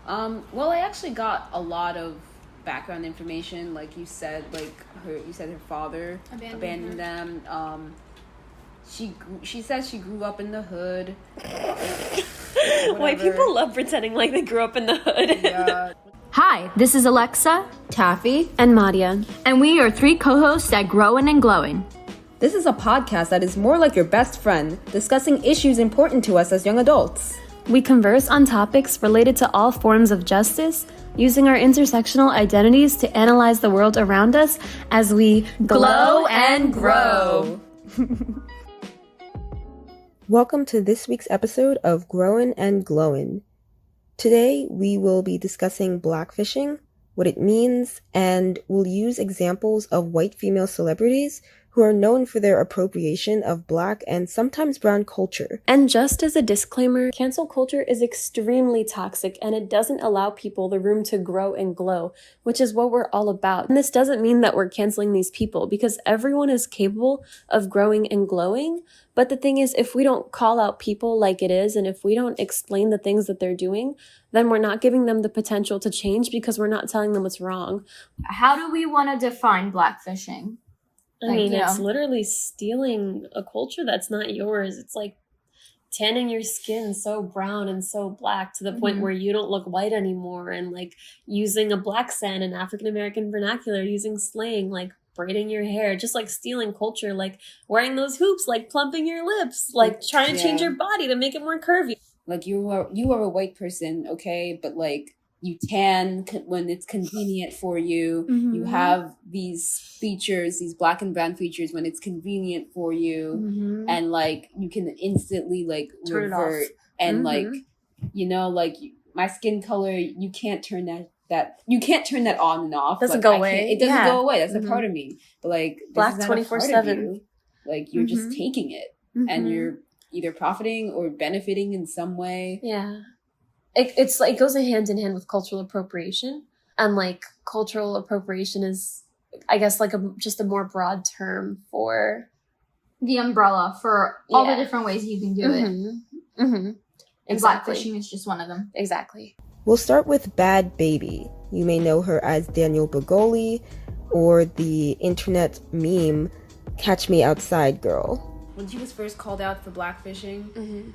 Well, I actually got a lot of background information, like you said, you said her father abandoned them. She says she grew up in the hood. White people love pretending like they grew up in the hood. Yeah. Hi, this is Alexa, Taffy, And Madia. and we are three co-hosts at Growin' and Glowin'. this is a podcast that is more like your best friend, discussing issues important to us as young adults. We converse on topics related to all forms of justice, using our intersectional identities to analyze the world around us as we Glow and grow. Welcome to this week's episode of Growin' and Glowin'. Today we will be discussing blackfishing, what it means, and we'll use examples of white female celebrities who are known for their appropriation of black and sometimes brown culture. And just as a disclaimer, cancel culture is extremely toxic and it doesn't allow people the room to grow and glow, which is what we're all about. And this doesn't mean that we're canceling these people because everyone is capable of growing and glowing. But the thing is, if we don't call out people like it is, and if we don't explain the things that they're doing, then we're not giving them the potential to change because we're not telling them what's wrong. How do we want to define blackfishing? I mean, it's literally stealing a culture that's not yours. It's like tanning your skin so brown and so black to the point where you don't look white anymore, and like using a black sand in African American vernacular, using slang, like braiding your hair, just like stealing culture, like wearing those hoops, like plumping your lips, like trying to change your body to make it more curvy. Like you are a white person, okay, but like you tan when it's convenient for you. You have these features, these black and brown features when it's convenient for you, and like you can instantly like Turn revert it off. and like, you know, like my skin color, you can't turn that you can't turn that on and off. Doesn't like, go away. It doesn't go away. That's a part of me. But like Black this is not a part of 24/7. you. Like you're just taking it, and you're either profiting or benefiting in some way. Yeah. It's like, it goes hand in hand with cultural appropriation. And like cultural appropriation is, I guess, like just a more broad term for The umbrella for all the different ways you can do it. And Exactly. blackfishing is just one of them. Exactly. We'll start with Bad Baby. You may know her as Daniel Bergoli or the internet meme Catch Me Outside Girl. When she was first called out for blackfishing,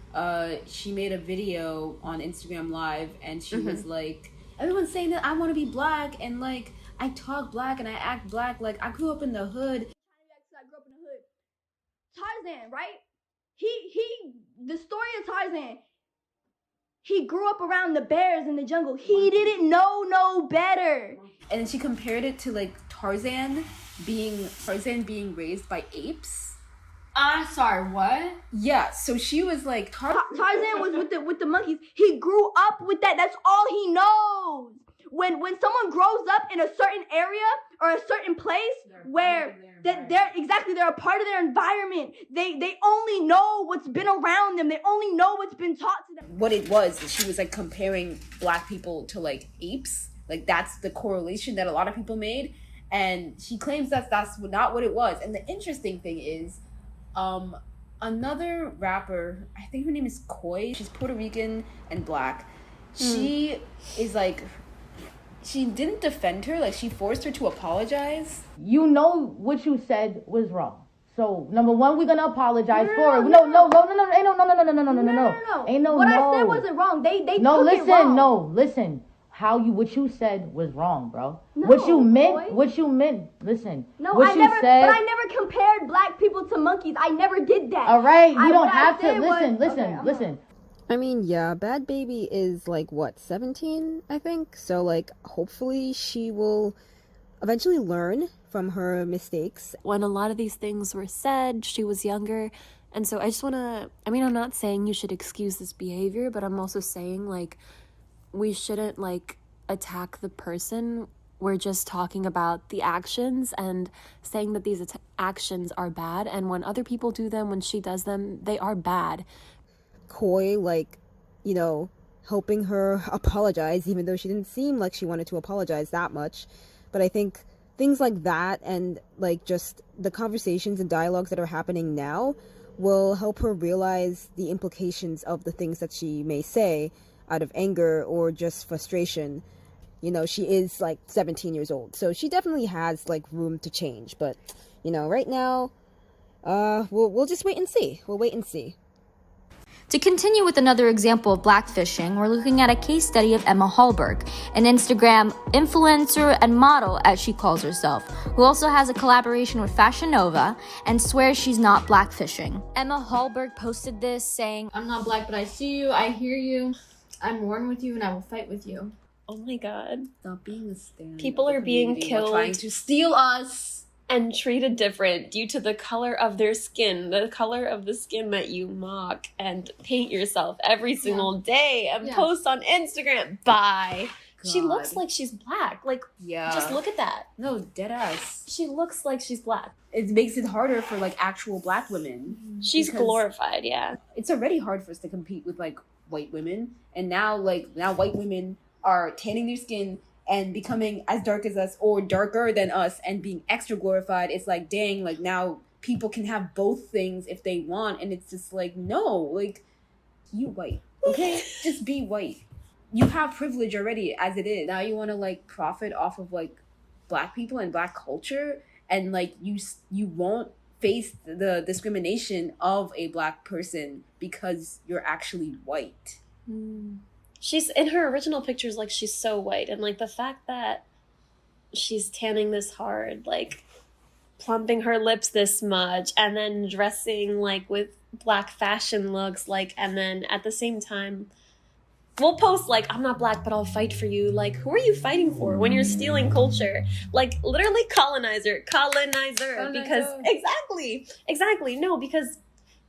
she made a video on Instagram Live, and she was like, everyone's saying that I want to be black, and like I talk black and I act black, like I grew up in the hood. I grew up in the hood. Tarzan, right? The story of Tarzan, he grew up around the bears in the jungle. He didn't know no better. And then she compared it to like Tarzan being raised by apes. I'm sorry, what? Yeah, so she was like Tarzan was with the monkeys. He grew up with that. That's all he knows. When someone grows up in a certain area or a certain place where they're a part of their environment. They only know what's been around them. They only know what's been taught to them. what it was. She was like comparing black people to like apes. Like that's the correlation that a lot of people made, and she claims that that's not what it was. And the interesting thing is, another rapper, I think her name is Koi. She's Puerto Rican and black. She is like, she didn't defend her. Like she forced her to apologize. You know what you said was wrong. So number one, we're gonna apologize for it. No. No. Ain't no. What I said wasn't wrong. They no, took listen, it wrong. no, listen. What you said was wrong, bro. No, what you boy. meant. Listen. No, what I you never. said. But I never compared black people to monkeys. I never did that. All right, you don't what I have to said was- listen. I mean, yeah, Bad Baby is like, what, 17, I think? So, like, hopefully she will eventually learn from her mistakes. When a lot of these things were said, she was younger. And so I just want to, I'm not saying you should excuse this behavior, but I'm also saying, like, we shouldn't, like, attack the person. We're just talking about the actions and saying that these actions are bad. And when other people do them, when she does them, they are bad. Koi, like, you know, helping her apologize, even though she didn't seem like she wanted to apologize that much. But I think things like that and, like, just the conversations and dialogues that are happening now will help her realize the implications of the things that she may say. out of anger or just frustration. You know, she is like 17 years old, so she definitely has like room to change. But, you know, right now, we'll just wait and see. We'll wait and see. To continue with another example of blackfishing, we're looking at a case study of Emma Hallberg, an Instagram influencer and model, as she calls herself, who also has a collaboration with Fashion Nova and swears she's not blackfishing. Emma Hallberg posted this saying, "I'm not black, but I see you, I hear you, I'm mourn with you, and I will fight with you." Oh my god. Stop being a stand. People are being killed, trying to steal us. and treated different due to the color of their skin, the color of the skin that you mock and paint yourself every single day and post on Instagram. Bye. God. She looks like she's black. Like, just look at that. No, dead ass. She looks like she's black. It makes it harder for like actual black women. She's glorified, yeah. It's already hard for us to compete with like white women, and now white women are tanning their skin and becoming as dark as us or darker than us and being extra glorified. It's like, dang, like now people can have both things if they want. And it's just like, no, like you white, okay? Just be white. You have privilege already as it is. Now you want to like profit off of like black people and black culture, and like you won't face the discrimination of a black person because you're actually white. She's in her original pictures, like she's so white, and like the fact that she's tanning this hard, like plumping her lips this much, and then dressing like with black fashion looks, like, and then at the same time we'll post like, I'm not black, but I'll fight for you. Like, who are you fighting for when you're stealing culture? Like, literally colonizer, because exactly. No, because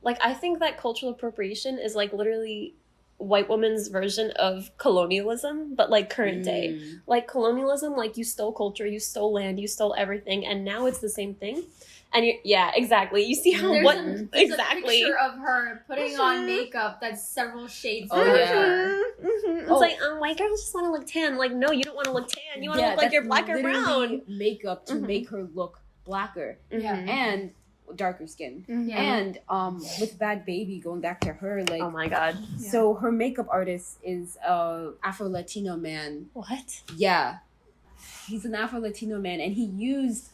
like I think that cultural appropriation is like literally white woman's version of colonialism, but like current day. Like colonialism, like you stole culture, you stole land, you stole everything, and now it's the same thing. And exactly. You see how there's a picture of her putting on makeup that's several shades darker. It's like white girls just want to look tan. Like, no, you don't want to look tan. You want to look like you're black or brown. Makeup to make her look blacker and darker skin. And with Bad Baby, going back to her, like, oh my god. So her makeup artist is a Afro-Latino man. What? Yeah. He's an Afro-Latino man, and he used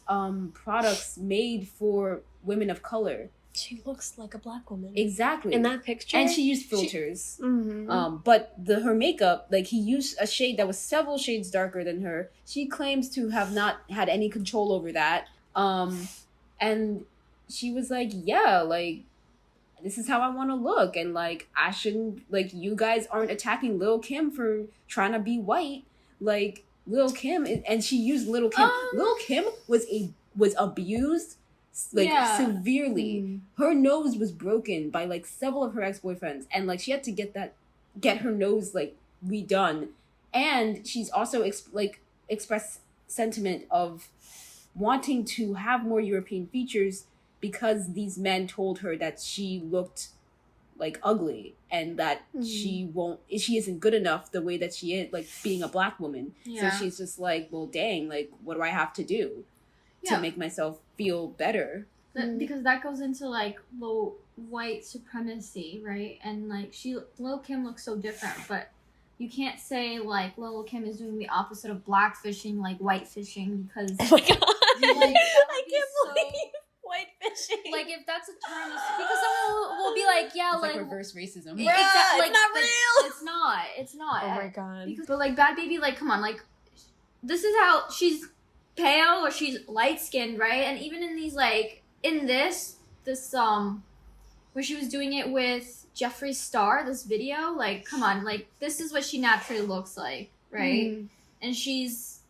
products made for women of color. She looks like a black woman. Exactly. In that picture. And she used filters. But her makeup, like he used a shade that was several shades darker than her. She claims to have not had any control over that. And she was like, yeah, like, this is how I want to look. And like, I shouldn't, like, you guys aren't attacking Lil' Kim for trying to be white. Like, Lil' Kim, and she used Lil' Kim. Lil' Kim was abused, like, severely. Her nose was broken by like several of her ex-boyfriends, and like she had to get her nose like redone. And she's also expressed sentiment of wanting to have more European features because these men told her that she looked like ugly and that she isn't good enough the way that she is, like being a black woman. So she's just like, well, dang, like what do I have to do to make myself feel better? Because that goes into like low white supremacy, right? And like Lil' Kim looks so different, but you can't say like Lil' Kim is doing the opposite of blackfishing, like white fishing, because oh my god, like, I can't believe white fishing. Like if that's a term, because someone will be like, yeah, it's like reverse racism. Like, it's not real. It's not. Oh my god. But like Bad Baby, like come on, like this is how she's pale or she's light skinned, right? And even in these like in this where she was doing it with Jeffree Star, this video, like come on, like this is what she naturally looks like, right? And she's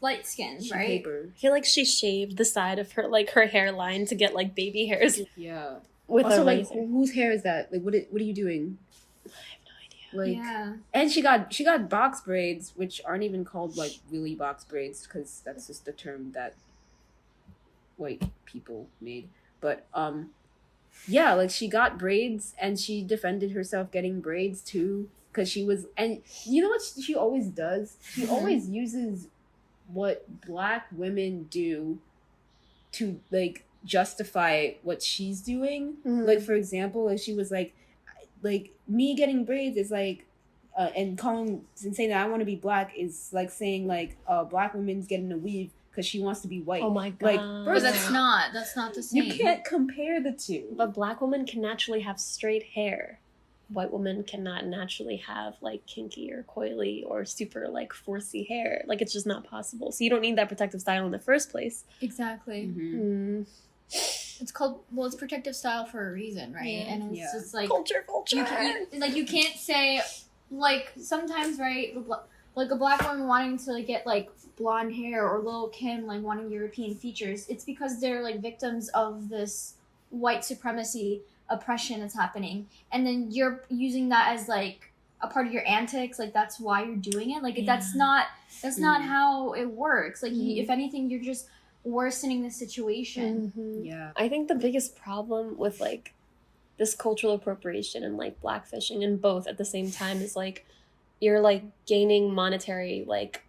light skinned, right? Paper. I feel like she shaved the side of her hairline to get like baby hairs. Yeah. With also, a like, razor. whose hair is that? Like, what are you doing? I have no idea. Like, and she got box braids, which aren't even called like really box braids because that's just the term that white people made. But yeah, like she got braids and she defended herself getting braids too because she was, and you know what she always does? She always uses what black women do to like justify what she's doing. Like for example, if she was like me getting braids is like and calling and saying that I want to be black is like saying like a black woman's getting a weave because she wants to be white. Oh my god! Like, But that's not the same. you can't compare the two. But black women can naturally have straight hair. White women cannot naturally have like kinky or coily or super like forcey hair. Like it's just not possible. So you don't need that protective style in the first place. Exactly. Mm. It's called, well, it's protective style for a reason, right? Yeah. And it's just like Culture. you can't say, like, sometimes, right, like a black woman wanting to like get like blonde hair, or Lil' Kim like wanting European features. It's because they're like victims of this white supremacy oppression that's happening, and then you're using that as like a part of your antics. Like that's why you're doing it. Like that's not how it works. Like if anything, you're just worsening the situation. Yeah, I think the biggest problem with like this cultural appropriation and like blackfishing and both at the same time is like you're like gaining monetary like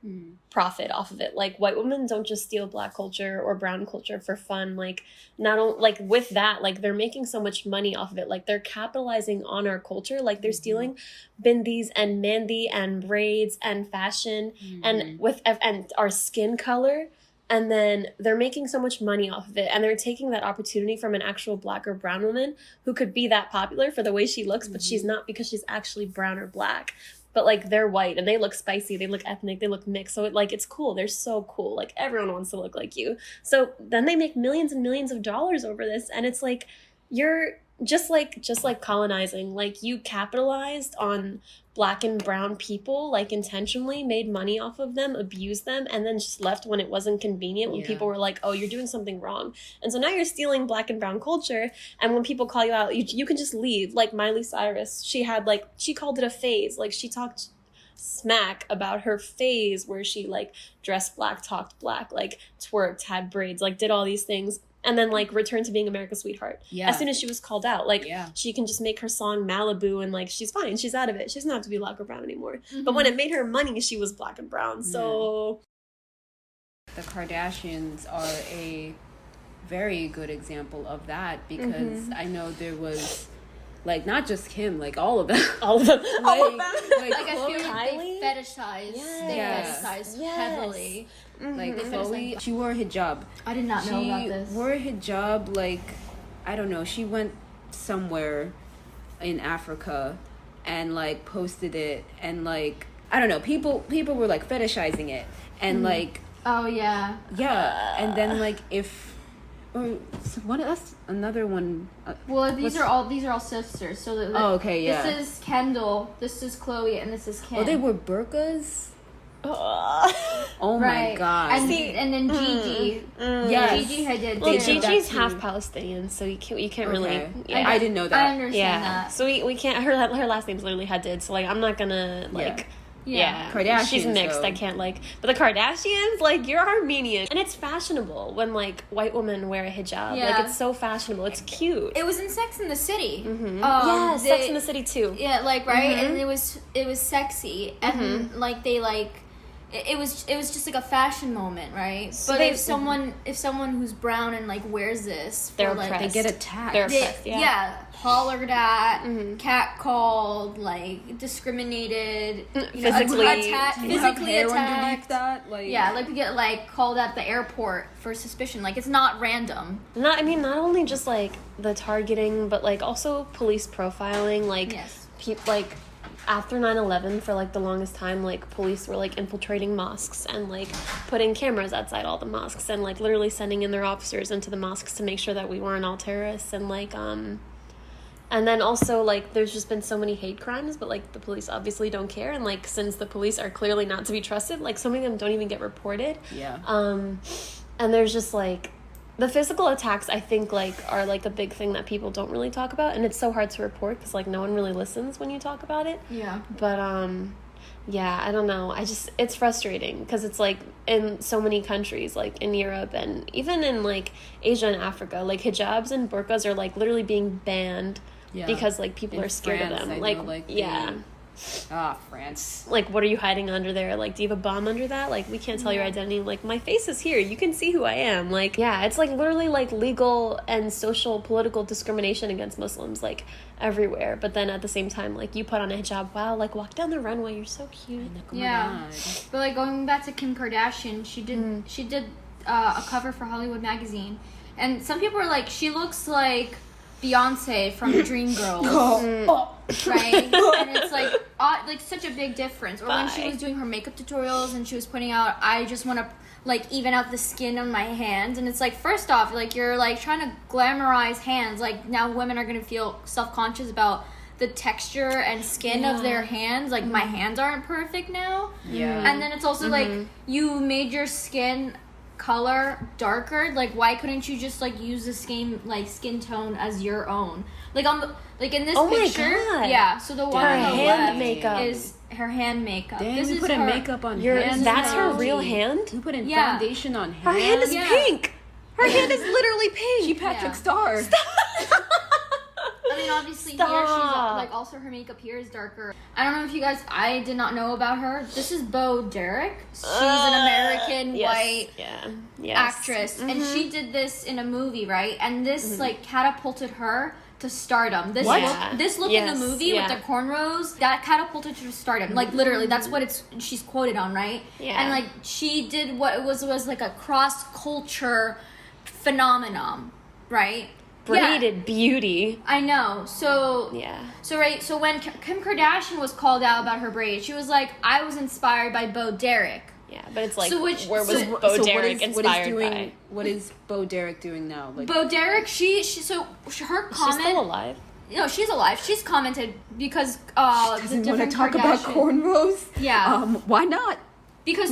profit off of it. Like white women don't just steal black culture or brown culture for fun. Like like with that, like they're making so much money off of it. Like they're capitalizing on our culture. Like they're stealing bindis and mehndi and braids and fashion and our skin color. And then they're making so much money off of it. And they're taking that opportunity from an actual black or brown woman who could be that popular for the way she looks, but she's not because she's actually brown or black. But like they're white and they look spicy, they look ethnic, they look mixed. So it's cool. They're so cool. Like everyone wants to look like you. So then they make millions and millions of dollars over this. And it's like, you're just like colonizing. Like you capitalized on black and brown people, like intentionally made money off of them, abused them, and then just left when it wasn't convenient, when people were like, oh, you're doing something wrong. And so now you're stealing black and brown culture, and when people call you out, you can just leave. Like Miley Cyrus, she called it a phase. Like she talked smack about her phase where she like dressed black, talked black, like twerked, had braids, like did all these things, and then like returned to being America's sweetheart. As soon as she was called out, like she can just make her song Malibu and like she's fine, she's out of it, she doesn't have to be black or brown anymore. But when it made her money, she was black and brown. So the Kardashians are a very good example of that, because I know there was like not just Kim, like all of them. Like I feel like they fetishize heavily. Like Chloe, she wore a hijab. I did not know about this. She wore a hijab, like, I don't know, she went somewhere in Africa and like posted it, and like, I don't know, people were like fetishizing it, and like, oh yeah, and then like that's another one. Well, these are all sisters. So this is Kendall, this is Chloe, and this is Kim. Oh, they were burqas. Oh my god! And then Gigi, Gigi had well, Gigi's half Palestinian, so you can't really. Yeah. I didn't know that. I understand that. So we can't. Her last name's literally Hadid, so like I'm not gonna like. Yeah. Kardashians, she's mixed. though. I can't like. But the Kardashians, like, you're Armenian, and it's fashionable when like white women wear a hijab. Yeah. Like it's so fashionable. It's cute. It was in Sex and the City. Sex in the City too. Yeah, like right, and it was sexy, and like they like. It was just like a fashion moment, right? So but if someone who's brown and like wears this, they're like, oppressed. They get attacked. They're oppressed, hollered at, catcalled, like discriminated, physically attacked. Underneath that, like like we get like called at the airport for suspicion. Like it's not random. Not only just like the targeting, but like also police profiling. Like like. After 9/11, for like the longest time, like police were like infiltrating mosques and like putting cameras outside all the mosques and like literally sending in their officers into the mosques to make sure that we weren't all terrorists, and like and then also like there's just been so many hate crimes, but like the police obviously don't care, and like since the police are clearly not to be trusted, like some of them don't even get reported. And there's just like the physical attacks, I think, like, are, like, a big thing that people don't really talk about. And it's so hard to report because, like, no one really listens when you talk about it. Yeah. But, yeah, I don't know. It's frustrating because it's, like, in so many countries, like, in Europe and even in, like, Asia and Africa, like, hijabs and burqas are, like, literally being banned because, like, people are scared of them. France. Like, what are you hiding under there? Like, do you have a bomb under that? Like, we can't tell your identity. Like, my face is here. You can see who I am. Like, yeah, it's like literally like legal and social political discrimination against Muslims, like, everywhere. But then at the same time, like, you put on a hijab, wow, like, walk down the runway, you're so cute. Yeah. But like going back to Kim Kardashian, she did a cover for Hollywood Magazine, and some people are like, she looks like Beyonce from Dreamgirls, right? And it's like such a big difference. Or when she was doing her makeup tutorials and she was putting out, I just want to like even out the skin on my hands, and it's like, first off, like you're like trying to glamorize hands. Like now women are gonna feel self-conscious about the texture and skin of their hands. Like my hands aren't perfect now. Yeah. And then it's also like you made your skin color darker. Like why couldn't you just like use the skin tone as your own? Like on the like in this picture. Yeah. So the one on the left makeup is her hand makeup. Damn, this we is put her makeup on your hands. That's her real hand? We put in foundation on hands. Her hand is pink. Her hand is literally pink. She Patrick Star. I mean, obviously here she's like also her makeup here is darker. I don't know if you guys, I did not know about her. This is Bo Derek. She's an American white actress, and she did this in a movie, right? And this like catapulted her to stardom. This look in the movie with the cornrows, that catapulted her to stardom. Like literally, that's what she's quoted on, right? Yeah. And like she did what it was like a cross culture phenomenon, right? Braided beauty. I know. So So when Kim Kardashian was called out about her braids, she was like, I was inspired by Bo Derek. Yeah, but it's like, where was Bo Derek inspired by? What is Bo Derek doing now? Like, Bo Derek, her comment. She's still alive. No, she's alive. She's commented because she doesn't want to talk about cornrows. Yeah. Why not? Because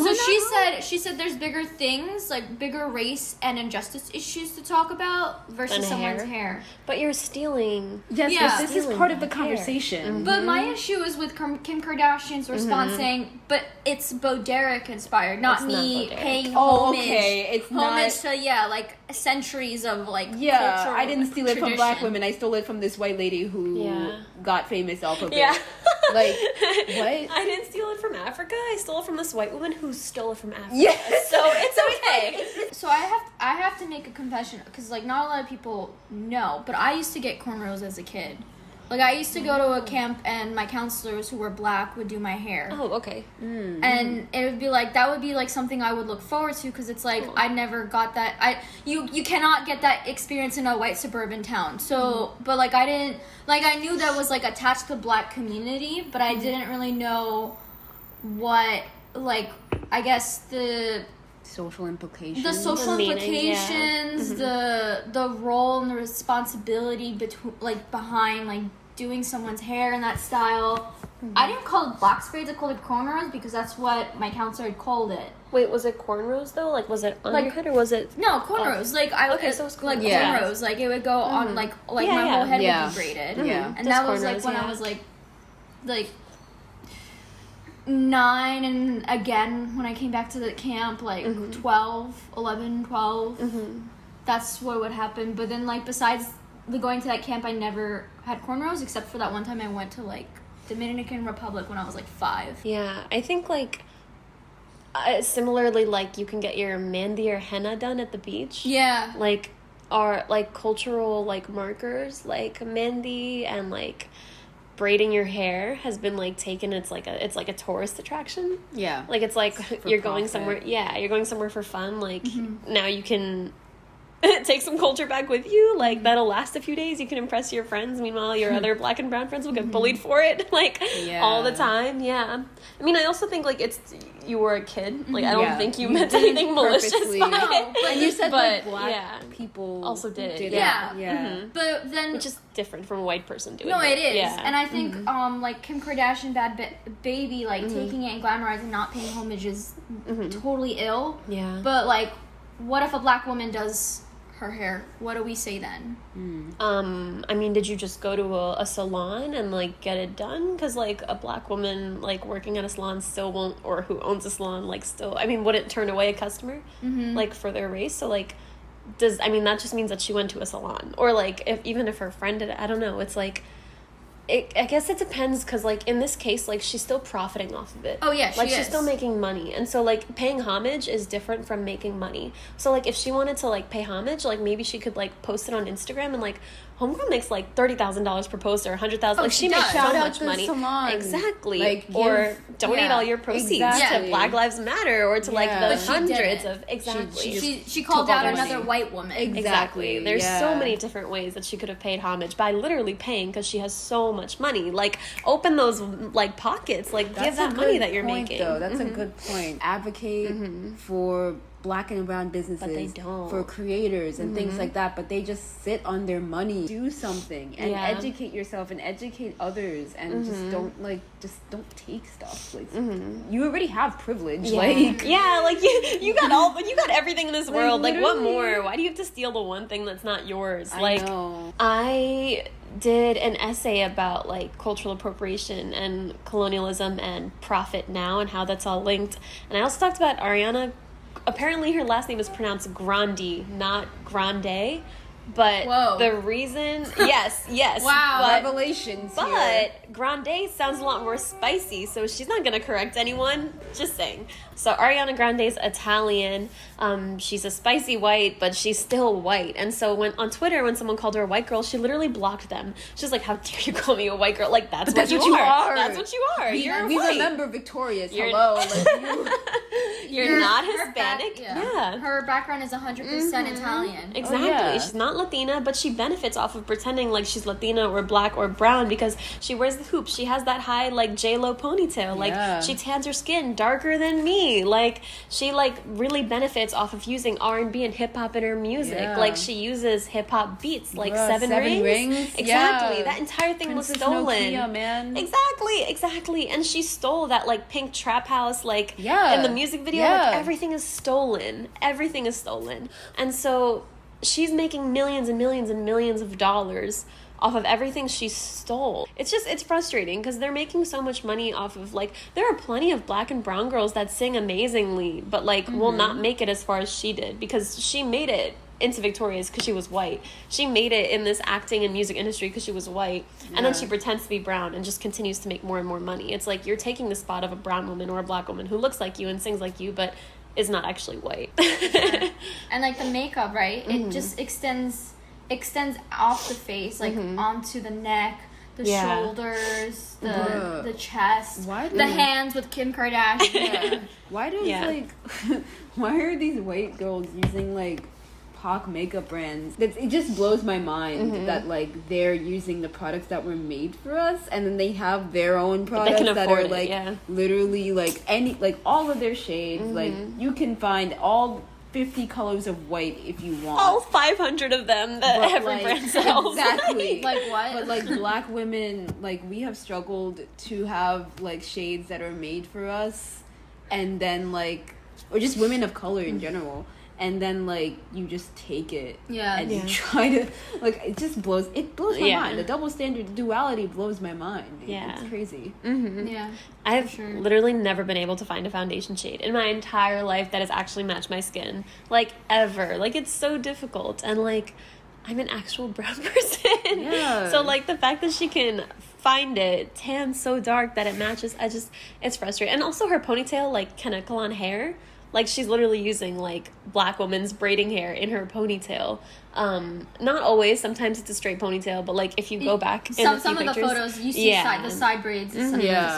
she said there's bigger things, like bigger race and injustice issues to talk about versus someone's hair. But you're stealing. Yes, but this is part of the conversation. But my issue is with Kim Kardashian's response saying, but it's Bo Derek inspired, not me paying homage. It's homage to like centuries of like cultural I didn't steal it from black women. I stole it from this white lady who got famous off of it. Like, what? I didn't steal it from Africa. I stole it from this white woman who stole it from Africa. Yes. So it's okay. So I have to make a confession, because like not a lot of people know, but I used to get cornrows as a kid. Like I used to go to a camp and my counselors who were black would do my hair. Oh, okay. And it would be like, that would be like something I would look forward to, because it's like I never got that. You cannot get that experience in a white suburban town. So but like I didn't, like I knew that was like attached to the black community, but I didn't really know what, like, I guess the social implications. The social implications, the role and the responsibility behind like doing someone's hair in that style. I didn't call it black braids, I called it cornrows, because that's what my counselor had called it. Wait, was it cornrows though? Like, was it on your head or was it? No, cornrows. So it was like cornrows. Like it would go on like my whole head would be braided. Yeah, and that was like when I was like 9, and again when I came back to the camp, like 12. That's what would happen. But then like besides going to that camp, I never had cornrows, except for that one time I went to like Dominican Republic when I was like 5. Yeah, I think like similarly, like you can get your mehndi or henna done at the beach. Yeah, like are like cultural like markers, like mehndi and like braiding your hair has been like taken. It's like a tourist attraction. Yeah, like it's like you're going somewhere. Yeah, you're going somewhere for fun. Like now you can take some culture back with you. Like that'll last a few days. You can impress your friends. Meanwhile, your other black and brown friends will get bullied for it like all the time. Yeah, I mean, I also think like you were a kid. Like I don't think you meant anything malicious by it. And you said like black people also did it. Yeah. But then, which is different from a white person doing it. No, it is. Yeah. And I think like Kim Kardashian baby like taking it and glamorizing, not paying homage is totally ill. Yeah. But like, what if a black woman does her hair? What do we say then? I mean, did you just go to a salon and like get it done? Because like a black woman like working at a salon still won't, or who owns a salon like still, I mean, wouldn't turn away a customer like for their race. So like that just means that she went to a salon, or like even if her friend did it, I don't know. It's like I guess it depends, because, like, in this case, like, she's still profiting off of it. Oh, yeah, like, she she's is. still making money. And so, like, paying homage is different from making money. So, like, if she wanted to, like, pay homage, like, maybe she could, like, post it on Instagram, and, like, homegirl makes, like, $30,000 per post, or $100,000. Like, she makes so much money. Exactly. Like, or donate all your proceeds to Black Lives Matter, or to, like, the hundreds of... Exactly. She called out another white woman. Exactly. There's so many different ways that she could have paid homage by literally paying, because she has so much money. Like, open those, like, pockets. Like, give that money that you're making. Though. That's a good point. Advocate for Black and brown businesses, but they don't. For creators and things like that, but they just sit on their money. Do something and educate yourself and educate others, and just don't take stuff. Like, you already have privilege. Like you got everything in this world. Like, what more? Why do you have to steal the one thing that's not yours? I did an essay about, like, cultural appropriation and colonialism and profit now, and how that's all linked. And I also talked about Ariana. Apparently her last name is pronounced Grande, not Grande. But the reason... Yes. Wow, revelations But here. Grande sounds a lot more spicy, so she's not going to correct anyone. Just saying. So Ariana Grande's Italian. She's a spicy white, but she's still white. And so on Twitter, when someone called her a white girl, she literally blocked them. She's like, how dare you call me a white girl? Like, that's what you are. That's what you are. You're we white. remember Victorious. Hello. Like, you're not Hispanic. Her background is 100% Italian. Exactly. She's not Latina, but she benefits off of pretending like she's Latina or Black or brown, because she wears the hoops. She has that high, like, J-Lo ponytail. Like, she tans her skin darker than me. Like, she, like, really benefits off of using R&B and hip-hop in her music. Like, she uses hip-hop beats, like Seven Rings. Exactly. That entire thing was stolen. Nokia, man. Exactly. And she stole that, like, pink trap house, like, in the music video. Like, everything is stolen. And so she's making millions and millions and millions of dollars off of everything she stole. It's frustrating, because they're making so much money off of, like, there are plenty of Black and brown girls that sing amazingly, but, like, will not make it as far as she did, because she made it into Victoria's because she was white. She made it in this acting and music industry because she was white, and then she pretends to be brown and just continues to make more and more money. It's like, you're taking the spot of a brown woman or a Black woman who looks like you and sings like you, but is not actually white. And, like, the makeup, right? It just extends off the face, like, onto the neck, the shoulders, the chest, the hands with Kim Kardashian. Why are these white girls using, like, POC makeup brands? It just blows my mind that, like, they're using the products that were made for us, and then they have their own products that are, like, literally, like, all of their shades. Like, you can find all 50 colors of white if you want. All 500 of them that every brand sells. Exactly. Like what? But, like, Black women, like, we have struggled to have, like, shades that are made for us, and then, like, or just women of color in general. And then, like, you just take it and you try to, like, it blows my mind. The double standard duality blows my mind. It's crazy. I've literally never been able to find a foundation shade in my entire life that has actually matched my skin, like, ever. Like, it's so difficult, and, like, I'm an actual brown person. So, like, the fact that she can find it tan so dark that it matches, it's frustrating. And also her ponytail, like, Kanekalon hair. Like, she's literally using, like, Black woman's braiding hair in her ponytail. Not always. Sometimes it's a straight ponytail, but, like, if you go back some of the photos, you see the side braids, the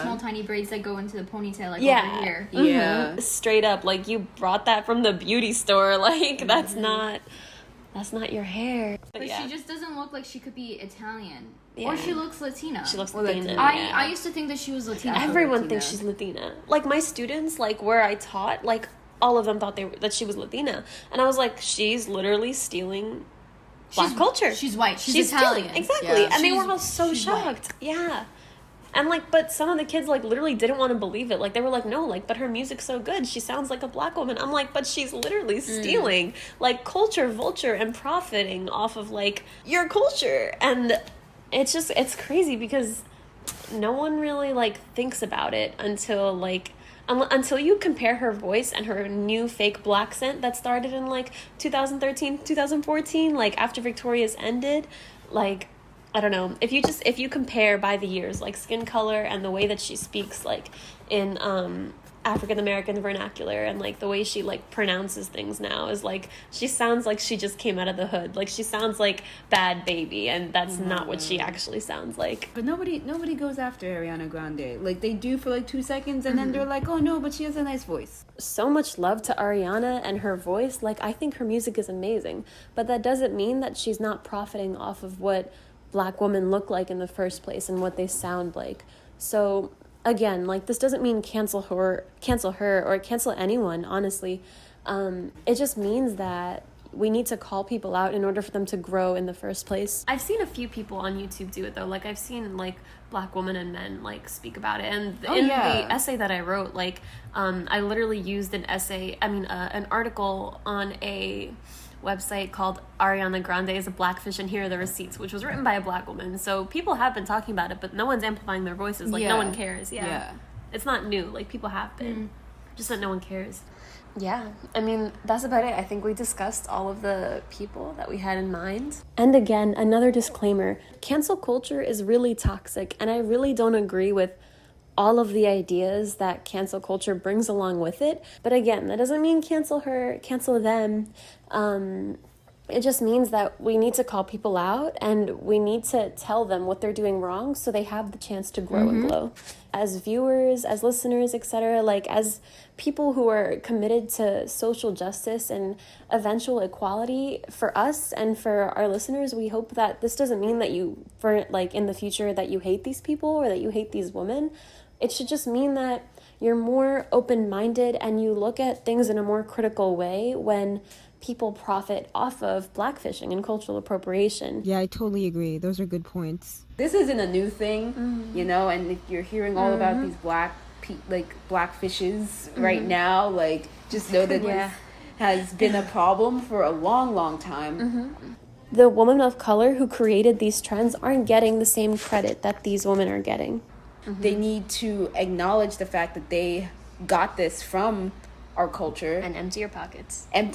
small tiny braids that go into the ponytail, like, over here. Straight up, like, you brought that from the beauty store. Like, that's not your hair. But she just doesn't look like she could be Italian. Or she looks Latina. She looks Latina. I used to think that she was Latina. Everyone thinks she's Latina. Like, my students, like, where I taught, like, all of them thought that she was Latina. And I was like, she's literally stealing Black culture. She's white. She's Italian. Exactly. And they were all so shocked. White. Yeah. And, like, but some of the kids, like, literally didn't want to believe it. Like, they were like, no, like, but her music's so good. She sounds like a Black woman. I'm like, but she's literally stealing, like, culture, vulture, and profiting off of, like, your culture. And it's crazy because no one really, like, thinks about it until, like, until you compare her voice and her new fake Black scent that started in, like, 2013, 2014, like, after Victoria's ended, like, I don't know, if you compare by the years, like skin color and the way that she speaks, like in African American vernacular, and like the way she like pronounces things now is like, she sounds like she just came out of the hood. Like she sounds like Bad Baby, and that's not what she actually sounds like. But nobody goes after Ariana Grande. Like they do for like 2 seconds, and then they're like, oh no, but she has a nice voice. So much love to Ariana and her voice. Like I think her music is amazing, but that doesn't mean that she's not profiting off of what Black women look like in the first place and what they sound like. So again, like this doesn't mean cancel her or cancel anyone, honestly. It just means that we need to call people out in order for them to grow in the first place. I've seen a few people on YouTube do it though. Like I've seen like Black women and men like speak about it, and the essay that I wrote, like I literally used an article on a website called Ariana Grande is a Blackfish and Here are the Receipts, which was written by a Black woman. So people have been talking about it, but no one's amplifying their voices. Like no one cares. Yeah. It's not new. Like people have been. Just that no one cares. Yeah, I mean, that's about it. I think we discussed all of the people that we had in mind. And again, another disclaimer, cancel culture is really toxic, and I really don't agree with all of the ideas that cancel culture brings along with it. But again, that doesn't mean cancel her, cancel them. It just means that we need to call people out, and we need to tell them what they're doing wrong so they have the chance to grow and glow. As viewers, as listeners, etc., like as people who are committed to social justice and eventual equality for us and for our listeners, we hope that this doesn't mean that you, for like in the future, that you hate these people or that you hate these women. It should just mean that you're more open-minded and you look at things in a more critical way when people profit off of blackfishing and cultural appropriation. Yeah, I totally agree. Those are good points. This isn't a new thing, you know, and if you're hearing all about these blackfishes right now, like just know that this has been a problem for a long, long time. The women of color who created these trends aren't getting the same credit that these women are getting. They need to acknowledge the fact that they got this from our culture. And empty your pockets. And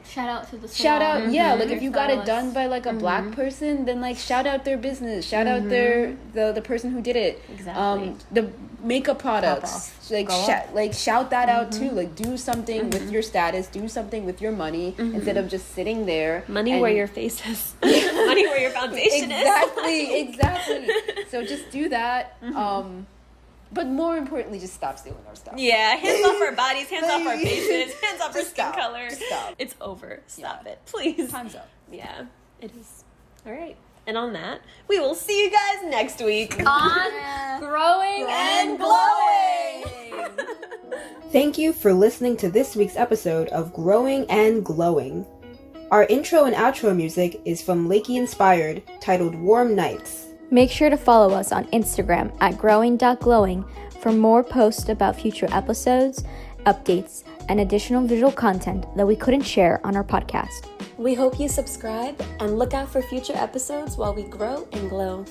shout out to the salon. Like if you got it done by like a Black person, then like shout out their business, shout out the person who did it. Exactly. The makeup products, shout that out too. Like do something with your status, do something with your money instead of just sitting there. Money where your face is. Money where your foundation is. Exactly. So just do that. But more importantly, just stop stealing our stuff. Yeah, hands off our bodies, hands off our faces, hands off our skin color. Just stop. It's over. Stop it, please. Time's up. Yeah, it is. All right. And on that, we will see you guys next week on Growing and Glowing. Thank you for listening to this week's episode of Growing and Glowing. Our intro and outro music is from Lakey Inspired, titled Warm Nights. Make sure to follow us on Instagram at growing.glowing for more posts about future episodes, updates, and additional visual content that we couldn't share on our podcast. We hope you subscribe and look out for future episodes while we grow and glow.